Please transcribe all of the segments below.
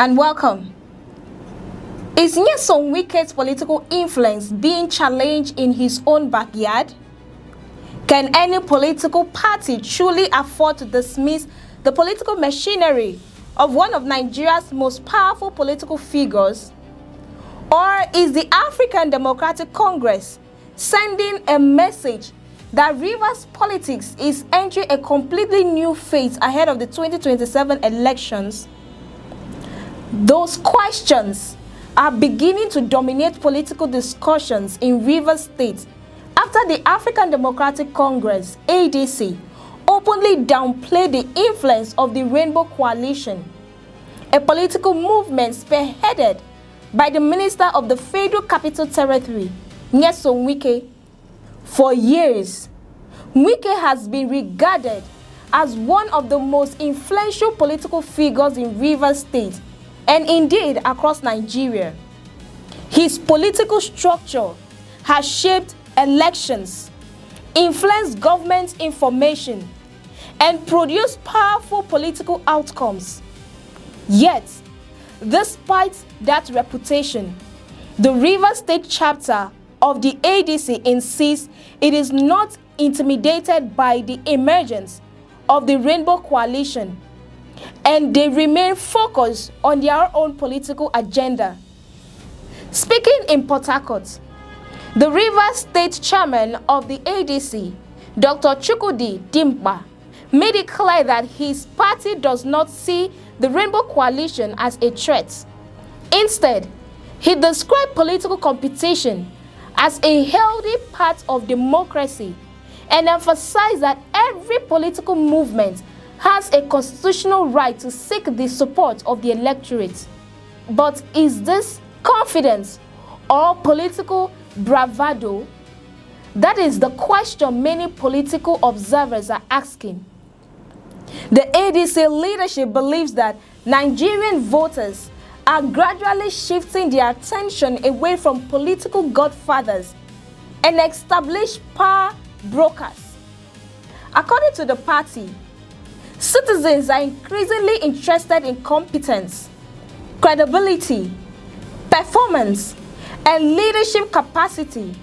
and welcome. Is Nyesom Wike's political influence being challenged in his own backyard? Can any political party truly afford to dismiss the political machinery of one of Nigeria's most powerful political figures? Or is the African Democratic Congress sending a message that Rivers politics is entering a completely new phase ahead of the 2027 elections? Those questions are beginning to dominate political discussions in Rivers State after the African Democratic Congress, ADC, openly downplayed the influence of the Rainbow Coalition, a political movement spearheaded by the Minister of the Federal Capital Territory, Nyesom Wike. For years, Wike has been regarded as one of the most influential political figures in Rivers State and indeed across Nigeria. His political structure has shaped elections, influenced government information, and produced powerful political outcomes. Yet, despite that reputation, the Rivers State chapter of the ADC insists it is not intimidated by the emergence of the Rainbow Coalition, and they remain focused on their own political agenda. Speaking in Port Harcourt, the Rivers State chairman of the ADC, Dr. Chukwudi Dimpa, made it clear that his party does not see the Rainbow Coalition as a threat. Instead, he described political competition as a healthy part of democracy and emphasized that every political movement has a constitutional right to seek the support of the electorate. But is this confidence or political bravado? That is the question many political observers are asking. The ADC leadership believes that Nigerian voters are gradually shifting their attention away from political godfathers and established power brokers. According to the party, citizens are increasingly interested in competence, credibility, performance, and leadership capacity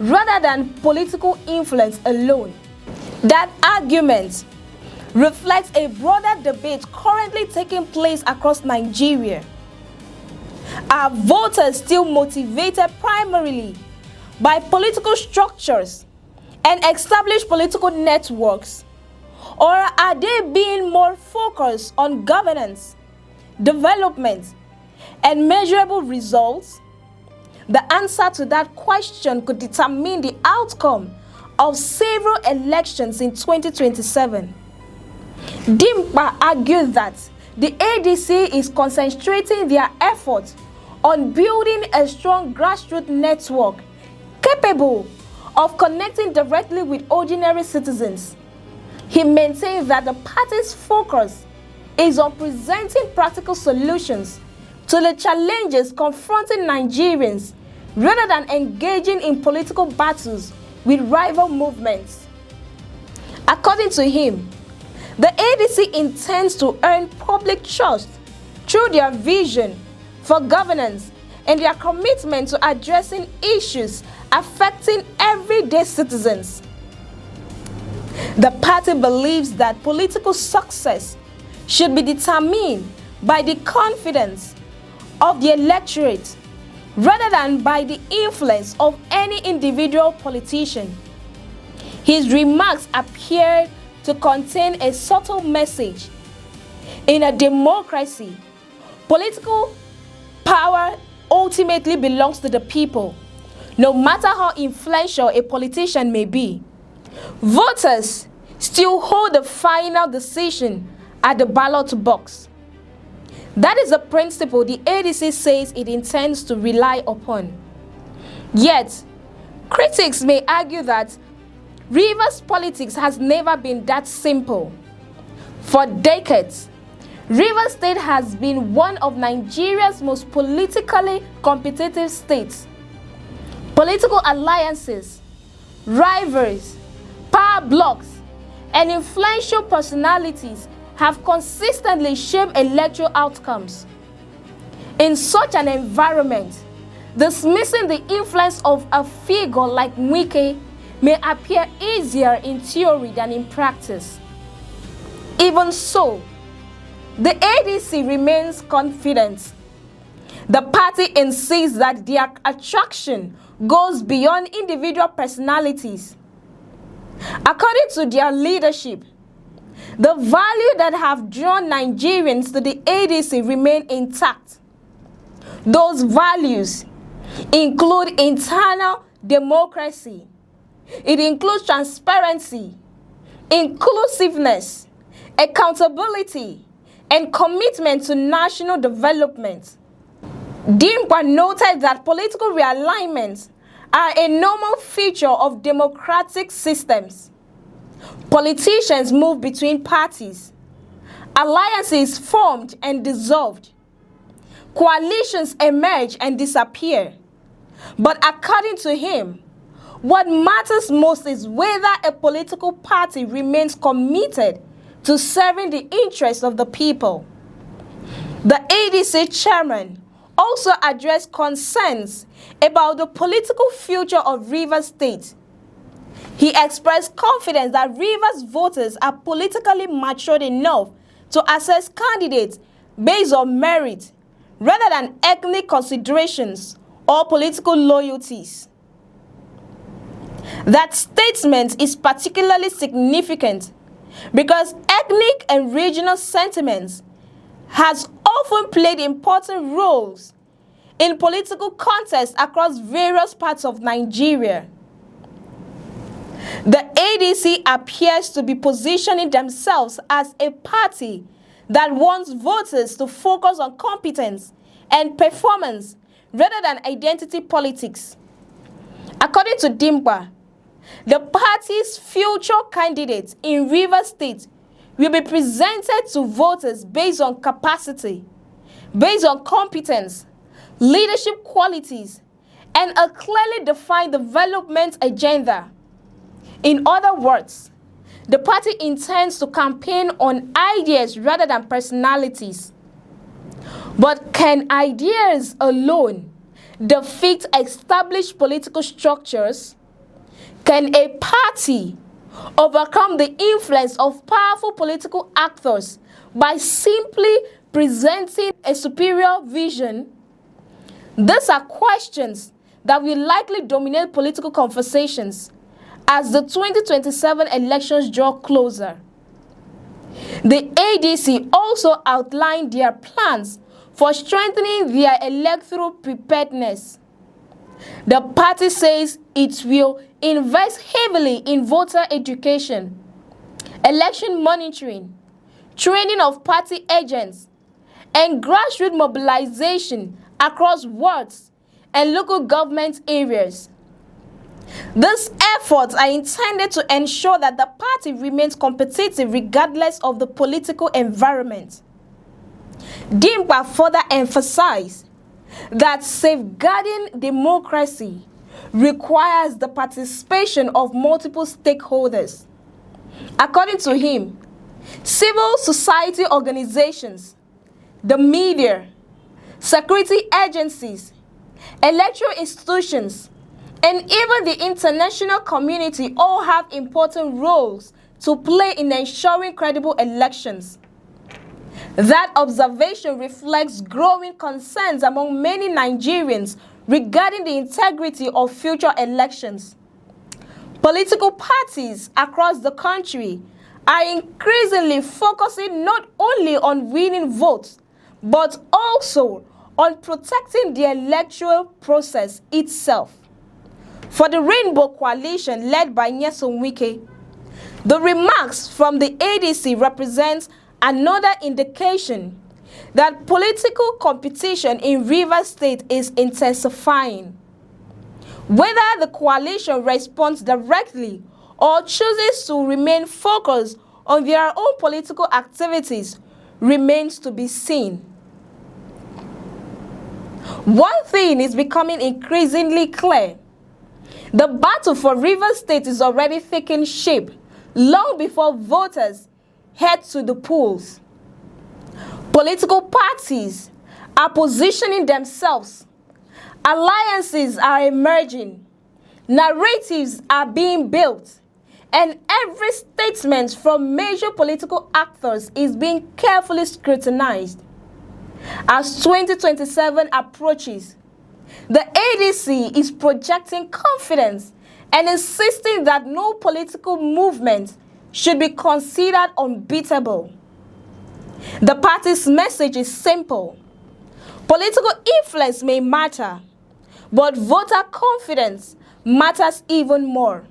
rather than political influence alone. That argument reflects a broader debate currently taking place across Nigeria. Are voters still motivated primarily by political structures and established political networks? Or are they being more focused on governance, development, and measurable results? The answer to that question could determine the outcome of several elections in 2027. Dimpa argued that the ADC is concentrating their efforts on building a strong grassroots network capable of connecting directly with ordinary citizens. He maintains that the party's focus is on presenting practical solutions to the challenges confronting Nigerians rather than engaging in political battles with rival movements. According to him, the ADC intends to earn public trust through their vision for governance and their commitment to addressing issues affecting everyday citizens. The party believes that political success should be determined by the confidence of the electorate rather than by the influence of any individual politician. His remarks appeared to contain a subtle message. In a democracy, political power ultimately belongs to the people, no matter how influential a politician may be. Voters still hold the final decision at the ballot box. That is a principle the ADC says it intends to rely upon. Yet, critics may argue that Rivers politics has never been that simple. For decades, Rivers State has been one of Nigeria's most politically competitive states. Political alliances, rivals, power blocks, and influential personalities have consistently shaped electoral outcomes. In such an environment, dismissing the influence of a figure like Wike may appear easier in theory than in practice. Even so, the ADC remains confident. The party insists that their attraction goes beyond individual personalities. According to their leadership, the values that have drawn Nigerians to the ADC remain intact. Those values include internal democracy. It includes transparency, inclusiveness, accountability, and commitment to national development. Dimkwa noted that political realignments are a normal feature of democratic systems. Politicians move between parties. Alliances formed and dissolved. Coalitions emerge and disappear. But according to him, what matters most is whether a political party remains committed to serving the interests of the people. The ADC chairman also addressed concerns about the political future of Rivers State. He expressed confidence that Rivers voters are politically matured enough to assess candidates based on merit rather than ethnic considerations or political loyalties. That statement is particularly significant because ethnic and regional sentiments has often played important roles in political contests across various parts of Nigeria. The ADC appears to be positioning themselves as a party that wants voters to focus on competence and performance rather than identity politics. According to Dimkwa, the party's future candidates in Rivers State will be presented to voters based on capacity, based on competence, leadership qualities, and a clearly defined development agenda. In other words, the party intends to campaign on ideas rather than personalities. But can ideas alone defeat established political structures? Can a party overcome the influence of powerful political actors by simply presenting a superior vision? These are questions that will likely dominate political conversations as the 2027 elections draw closer. The ADC also outlined their plans for strengthening their electoral preparedness. The party says it will invest heavily in voter education, election monitoring, training of party agents, and grassroots mobilization across wards and local government areas. These efforts are intended to ensure that the party remains competitive regardless of the political environment. Dimkwa further emphasized that safeguarding democracy requires the participation of multiple stakeholders. According to him, civil society organizations, the media, security agencies, electoral institutions, and even the international community all have important roles to play in ensuring credible elections. That observation reflects growing concerns among many Nigerians regarding the integrity of future elections. Political parties across the country are increasingly focusing not only on winning votes, but also on protecting the electoral process itself. For the Rainbow Coalition led by Nyesom Wike, the remarks from the ADC represent another indication that political competition in Rivers State is intensifying. Whether the coalition responds directly or chooses to remain focused on their own political activities remains to be seen. One thing is becoming increasingly clear. The battle for Rivers State is already taking shape long before voters head to the polls. Political parties are positioning themselves. Alliances are emerging. Narratives are being built. And every statement from major political actors is being carefully scrutinized. As 2027 approaches, the ADC is projecting confidence and insisting that no political movement should be considered unbeatable. The party's message is simple. Political influence may matter, but voter confidence matters even more.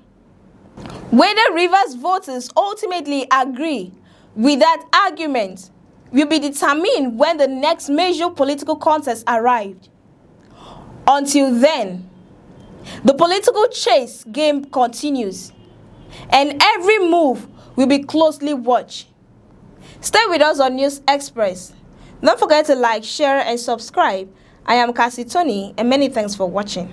Whether Rivers voters ultimately agree with that argument will be determined when the next major political contest arrives. Until then, the political chase game continues, and every move will be closely watched. Stay with us on News Express. Don't forget to like, share, and subscribe. I am Cassie Tony, and many thanks for watching.